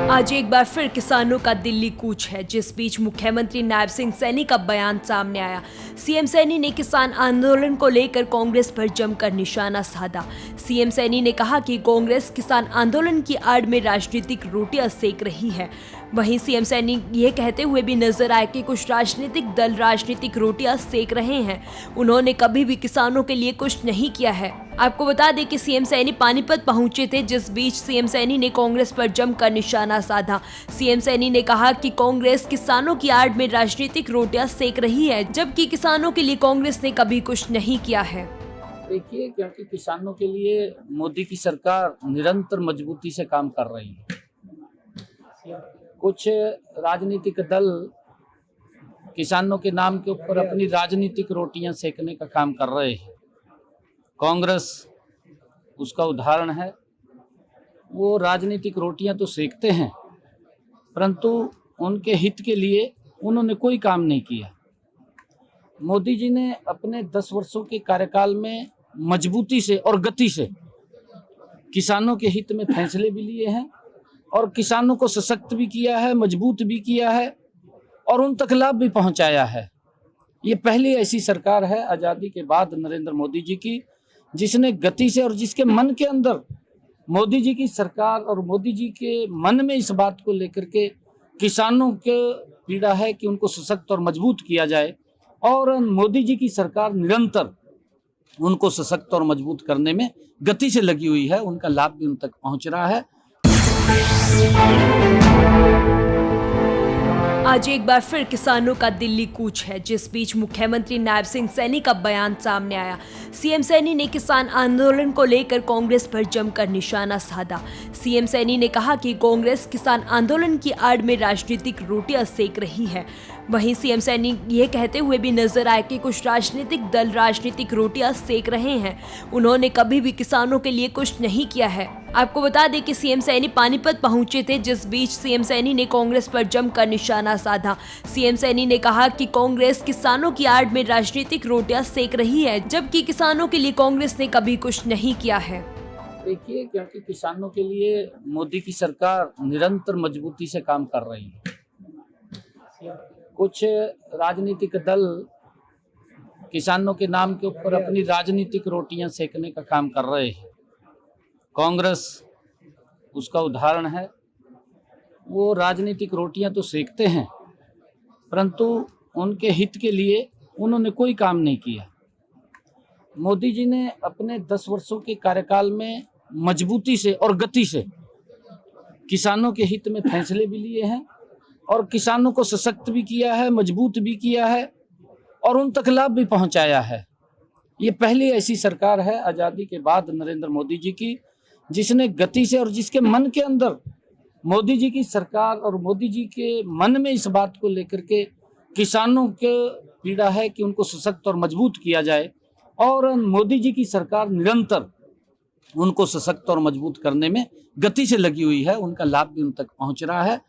आज एक बार फिर किसानों का दिल्ली कूच है, जिस बीच मुख्यमंत्री नायब सिंह सैनी का बयान सामने आया। सीएम सैनी ने किसान आंदोलन को लेकर कांग्रेस पर जमकर निशाना साधा। सीएम सैनी ने कहा कि कांग्रेस किसान आंदोलन की आड़ में राजनीतिक रोटियां सेक रही है। वहीं सीएम सैनी ये कहते हुए भी नजर आए कि कुछ राजनीतिक दल राजनीतिक रोटियां सेक रहे हैं। उन्होंने कभी भी किसानों के लिए कुछ नहीं किया है। आपको बता दें कि सीएम सैनी पानीपत पहुंचे थे, जिस बीच सीएम सैनी ने कांग्रेस पर जमकर निशाना साधा। सीएम सैनी ने कहा कि कांग्रेस किसानों की आड़ में राजनीतिक रोटियां सेक रही है, जबकि किसानों के लिए कांग्रेस ने कभी कुछ नहीं किया है। देखिए, क्योंकि किसानों के लिए मोदी की सरकार निरंतर मजबूती से काम कर रही है। कुछ राजनीतिक दल किसानों के नाम के ऊपर अपनी राजनीतिक रोटियां सेकने का काम कर रहे हैं। कांग्रेस उसका उदाहरण है। वो राजनीतिक रोटियां तो सेकते हैं, परंतु उनके हित के लिए उन्होंने कोई काम नहीं किया। मोदी जी ने अपने 10 वर्षों के कार्यकाल में मजबूती से और गति से किसानों के हित में फैसले भी लिए हैं और किसानों को सशक्त भी किया है, मजबूत भी किया है और उन तक लाभ भी पहुंचाया है। ये पहली ऐसी सरकार है आज़ादी के बाद नरेंद्र मोदी जी की, जिसने गति से और जिसके मन के अंदर मोदी जी की सरकार और मोदी जी के मन में इस बात को लेकर के किसानों के पीड़ा है कि उनको सशक्त और मजबूत किया जाए, और मोदी जी की सरकार निरंतर उनको सशक्त और मजबूत करने में गति से लगी हुई है। उनका लाभ भी उन तक पहुंच रहा है। आज एक बार फिर किसानों का दिल्ली कूच है, जिस बीच मुख्यमंत्री नायब सिंह सैनी का बयान सामने आया। सीएम सैनी ने किसान आंदोलन को लेकर कांग्रेस पर जमकर निशाना साधा। सीएम सैनी ने कहा कि कांग्रेस किसान आंदोलन की आड़ में राजनीतिक रोटियां सेक रही है। वहीं सीएम सैनी ये कहते हुए भी नजर आए कि कुछ राजनीतिक दल राजनीतिक रोटियां सेक रहे हैं। उन्होंने कभी भी किसानों के लिए कुछ नहीं किया है। आपको बता दें कि सीएम सैनी पानीपत पहुंचे थे, जिस बीच सीएम सैनी ने कांग्रेस पर जमकर निशाना साधा। सीएम सैनी ने कहा कि कांग्रेस किसानों की आड़ में राजनीतिक रोटियां सेक रही है, जबकि किसानों के लिए कांग्रेस ने कभी कुछ नहीं किया है। देखिए, क्योंकि किसानों के लिए मोदी की सरकार निरंतर मजबूती से काम कर रही है। कुछ राजनीतिक दल किसानों के नाम के ऊपर अपनी राजनीतिक रोटियां सेकने का काम कर रहे हैं। कांग्रेस उसका उदाहरण है। वो राजनीतिक रोटियां तो सेकते हैं, परंतु उनके हित के लिए उन्होंने कोई काम नहीं किया। मोदी जी ने अपने 10 वर्षों के कार्यकाल में मजबूती से और गति से किसानों के हित में फैसले भी लिए हैं और किसानों को सशक्त भी किया है, मजबूत भी किया है और उन तक लाभ भी पहुंचाया है। ये पहली ऐसी सरकार है आज़ादी के बाद नरेंद्र मोदी जी की, जिसने गति से और जिसके मन के अंदर मोदी जी की सरकार और मोदी जी के मन में इस बात को लेकर के किसानों के पीड़ा है कि उनको सशक्त और मजबूत किया जाए, और मोदी जी की सरकार निरंतर उनको सशक्त और मजबूत करने में गति से लगी हुई है। उनका लाभ भी उन तक पहुंच रहा है।